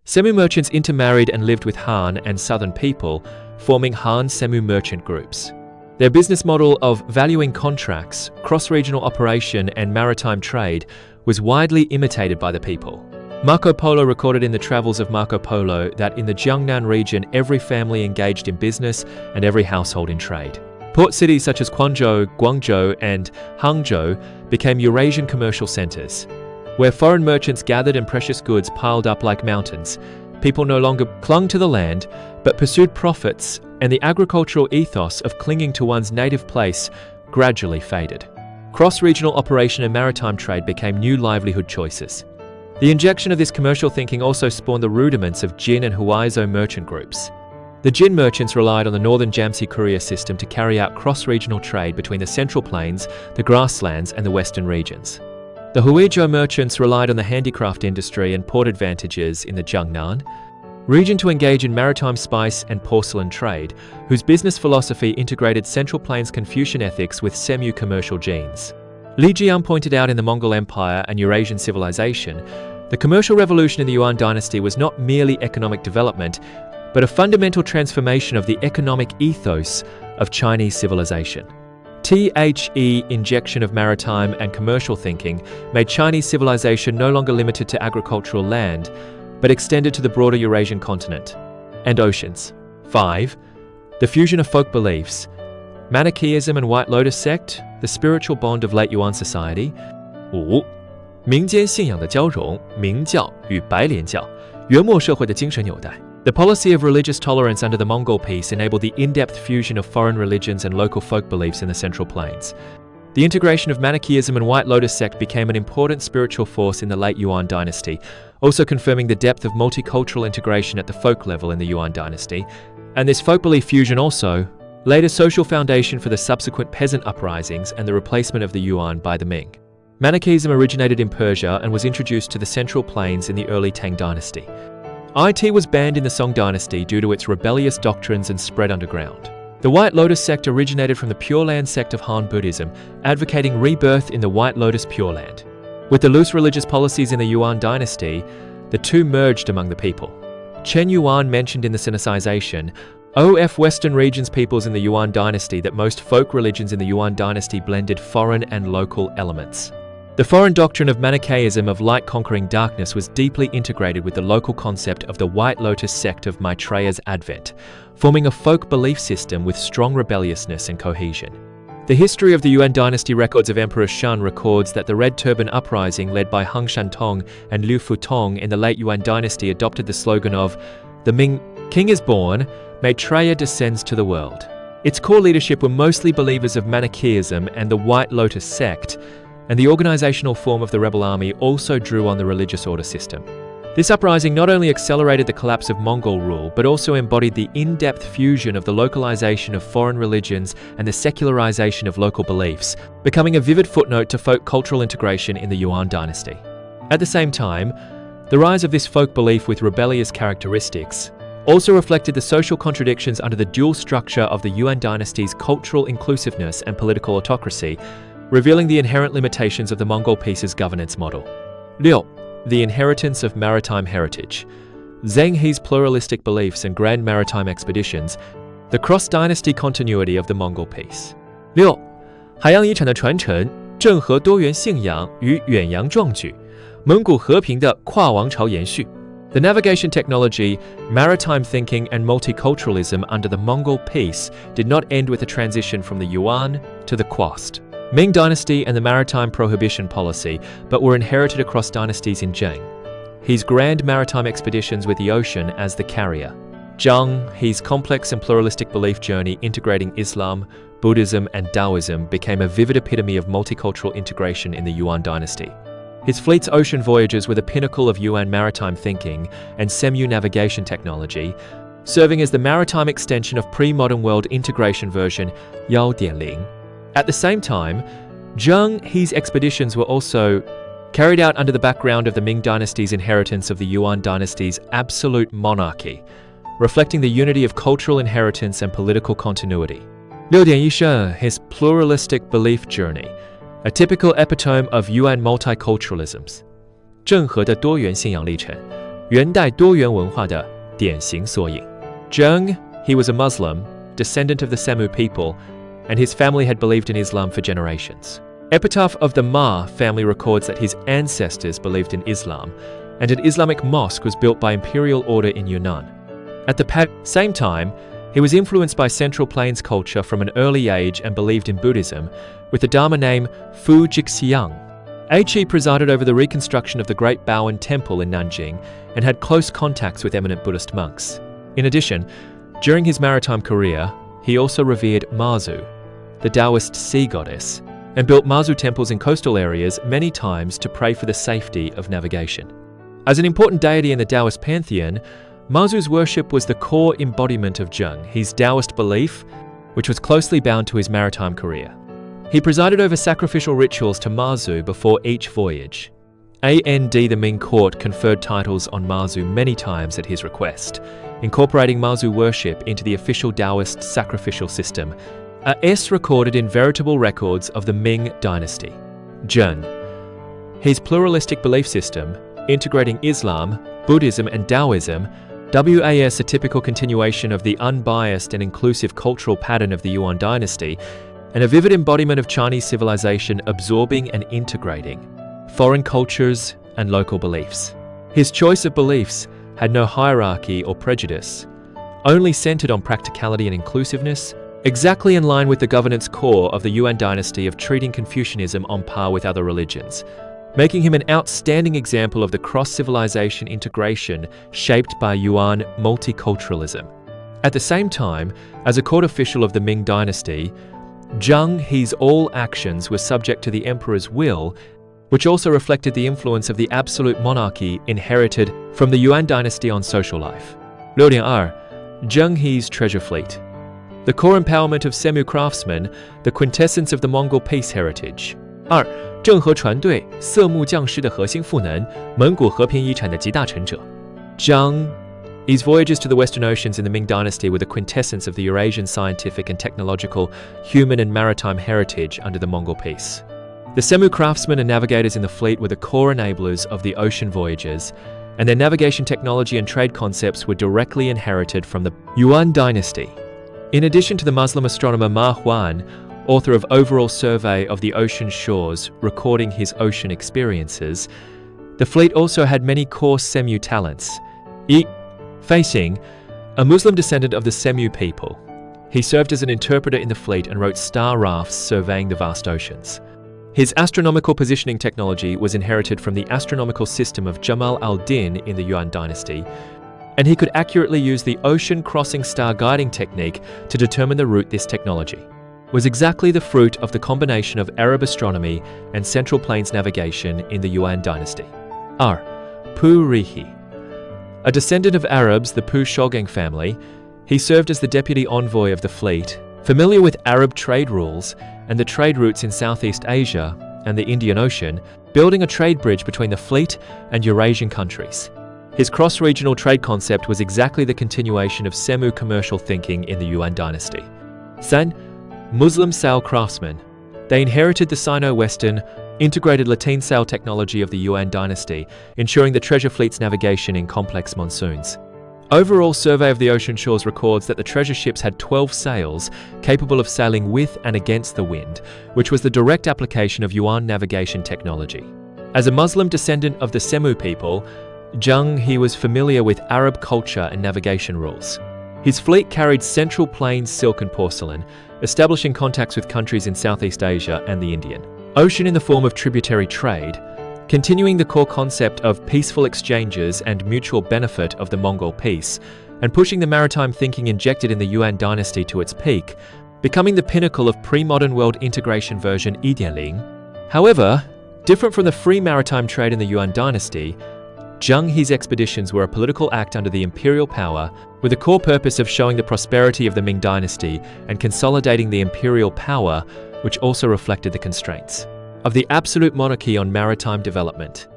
Semu merchants intermarried and lived with Han and southern people, forming Han Semu merchant groups. Their business model of valuing contracts, cross-regional operation, and maritime trade was widely imitated by the people. Marco Polo recorded in the Travels of Marco Polo that in the Jiangnan region, every family engaged in business and every household in trade. Port cities such as Guangzhou, and Hangzhou became Eurasian commercial centers, where foreign merchants gathered and precious goods piled up like mountains. People no longer clung to the land, but pursued profits, and the agricultural ethos of clinging to one's native place gradually faded. Cross-regional operation and maritime trade became new livelihood choices. The injection of this commercial thinking also spawned the rudiments of Jin and Huaizhou merchant groups. The Jin merchants relied on the northern Jiangxi courier system to carry out cross-regional trade between the central plains, the grasslands, and the western regions. The Huaizhou merchants relied on the handicraft industry and port advantages in the Jiangnan region to engage in maritime spice and porcelain trade, whose business philosophy integrated Central Plains Confucian ethics with Semu commercial genes. Li Jiang pointed out in the Mongol Empire and Eurasian civilization, the commercial revolution in the Yuan dynasty was not merely economic development, but a fundamental transformation of the economic ethos of Chinese civilization. The injection of maritime and commercial thinking made Chinese civilization no longer limited to agricultural land, but extended to the broader Eurasian continent and oceans. 5. The fusion of folk beliefs. Manichaeism and White Lotus sect, the spiritual bond of late Yuan society. 5. 民间信仰的交融，明教与白莲教，元末社会的精神纽带。The policy of religious tolerance under the Mongol peace enabled the in-depth fusion of foreign religions and local folk beliefs in the Central Plains. The integration of Manichaeism and White Lotus sect became an important spiritual force in the late Yuan dynasty, also confirming the depth of multicultural integration at the folk level in the Yuan dynasty. And this folk belief fusion also laid a social foundation for the subsequent peasant uprisings and the replacement of the Yuan by the Ming. Manichaeism originated in Persia and was introduced to the Central Plains in the early Tang dynasty. It was banned in the Song dynasty due to its rebellious doctrines and spread underground. The White Lotus sect originated from the Pure Land sect of Han Buddhism, advocating rebirth in the White Lotus Pure Land. With the loose religious policies in the Yuan dynasty, the two merged among the people. Chen Yuan mentioned in the Sinicization of Western regions peoples in the Yuan dynasty that most folk religions in the Yuan dynasty blended foreign and local elements. The foreign doctrine of Manichaeism of light conquering darkness was deeply integrated with the local concept of the White Lotus sect of Maitreya's advent, forming a folk belief system with strong rebelliousness and cohesion. The history of the Yuan dynasty records of Emperor Shun records that the Red Turban Uprising led by Heng Shantong and Liu Futong in the late Yuan dynasty adopted the slogan of, "The Ming King is born, Maitreya descends to the world." Its core leadership were mostly believers of Manichaeism and the White Lotus sect, and the organizational form of the rebel army also drew on the religious order system. This uprising not only accelerated the collapse of Mongol rule, but also embodied the in-depth fusion of the localization of foreign religions and the secularization of local beliefs, becoming a vivid footnote to folk cultural integration in the Yuan dynasty. At the same time, the rise of this folk belief with rebellious characteristics also reflected the social contradictions under the dual structure of the Yuan dynasty's cultural inclusiveness and political autocracy, revealing the inherent limitations of the Mongol peace's governance model. 6. The inheritance of maritime heritage. Zheng He's pluralistic beliefs and grand maritime expeditions, the cross-dynasty continuity of the Mongol peace. 6. 海洋遗产的传承，郑和多元信仰与远洋壮举，蒙古和平的跨王朝延续。The navigation technology, maritime thinking, and multiculturalism under the Mongol peace did not end with a transition from the Yuan to the Quast Ming dynasty and the maritime prohibition policy, but were inherited across dynasties in Zheng He's grand maritime expeditions with the ocean as the carrier. Zheng He's complex and pluralistic belief journey integrating Islam, Buddhism, and Taoism became a vivid epitome of multicultural integration in the Yuan dynasty. His fleet's ocean voyages were the pinnacle of Yuan maritime thinking and Semu navigation technology, serving as the maritime extension of pre-modern world integration version 1.0. At the same time, Zheng He's expeditions were also carried out under the background of the Ming dynasty's inheritance of the Yuan dynasty's absolute monarchy, reflecting the unity of cultural inheritance and political continuity. 6.1 His pluralistic belief journey, a typical epitome of Yuan multiculturalisms. 郑和的多元信仰历程，元代多元文化的典型缩影。Zheng, he was a Muslim, descendant of the Semu people, and his family had believed in Islam for generations. Epitaph of the Ma family records that his ancestors believed in Islam, and an Islamic mosque was built by imperial order in Yunnan. At the same time, he was influenced by Central Plains culture from an early age and believed in Buddhism, with the Dharma name Fu Jixiang. He presided over the reconstruction of the Great Baoan Temple in Nanjing and had close contacts with eminent Buddhist monks. In addition, during his maritime career, he also revered Mazu, the Taoist sea goddess, and built Mazu temples in coastal areas many times to pray for the safety of navigation. As an important deity in the Taoist pantheon, Mazu's worship was the core embodiment of Zheng, his Taoist belief, which was closely bound to his maritime career. He presided over sacrificial rituals to Mazu before each voyage. The Ming court conferred titles on Mazu many times at his request, incorporating Mazu worship into the official Taoist sacrificial system, as recorded in veritable records of the Ming dynasty. Zheng. His pluralistic belief system, integrating Islam, Buddhism and Taoism, was a typical continuation of the unbiased and inclusive cultural pattern of the Yuan dynasty, and a vivid embodiment of Chinese civilization absorbing and integrating foreign cultures and local beliefs. His choice of beliefs had no hierarchy or prejudice, only centered on practicality and inclusiveness, exactly in line with the governance core of the Yuan dynasty of treating Confucianism on par with other religions, making him an outstanding example of the cross-civilization integration shaped by Yuan multiculturalism. At the same time, as a court official of the Ming dynasty, Zheng He's all actions were subject to the emperor's will, which also reflected the influence of the absolute monarchy inherited from the Yuan dynasty on social life. 6.2. Zheng He's treasure fleet. The core empowerment of Semu craftsmen, the quintessence of the Mongol peace heritage. 2. 郑和船队色目匠师的核心赋能，蒙古和平遗产的集大成者。Zheng He's voyages to the Western Oceans in the Ming Dynasty were the quintessence of the Eurasian scientific and technological, human and maritime heritage under the Mongol peace. The Semu craftsmen and navigators in the fleet were the core enablers of the ocean voyages, and their navigation technology and trade concepts were directly inherited from the Yuan dynasty. In addition to the Muslim astronomer Ma Huan, author of Overall Survey of the Ocean Shores, recording his ocean experiences, the fleet also had many core Semu talents. Facing, a Muslim descendant of the Semu people, he served as an interpreter in the fleet and wrote star rafts surveying the vast oceans. His astronomical positioning technology was inherited from the astronomical system of Jamal al-Din in the Yuan dynasty, and he could accurately use the ocean-crossing star guiding technique to determine the route. This technology was exactly the fruit of the combination of Arab astronomy and Central Plains navigation in the Yuan dynasty. Pu Rihi. A descendant of Arabs, the Pu Shogeng family, he served as the deputy envoy of the fleet, familiar with Arab trade rules and the trade routes in Southeast Asia and the Indian Ocean, building a trade bridge between the fleet and Eurasian countries. His cross-regional trade concept was exactly the continuation of Semu commercial thinking in the Yuan dynasty. 3. Muslim sail craftsmen. They inherited the Sino-Western, integrated Latin sail technology of the Yuan dynasty, ensuring the treasure fleet's navigation in complex monsoons. Overall Survey of the Ocean Shores records that the treasure ships had 12 sails, capable of sailing with and against the wind, which was the direct application of Yuan navigation technology. As a Muslim descendant of the Semu people, Zheng He was familiar with Arab culture and navigation rules. His fleet carried Central Plains silk and porcelain, establishing contacts with countries in Southeast Asia and the Indian Ocean in the form of tributary trade, continuing the core concept of peaceful exchanges and mutual benefit of the Mongol peace, and pushing the maritime thinking injected in the Yuan dynasty to its peak, becoming the pinnacle of pre-modern world integration version 1.0. However, different from the free maritime trade in the Yuan dynasty, Zheng He's expeditions were a political act under the imperial power, with the core purpose of showing the prosperity of the Ming dynasty and consolidating the imperial power, which also reflected the constraints of the absolute monarchy on maritime development.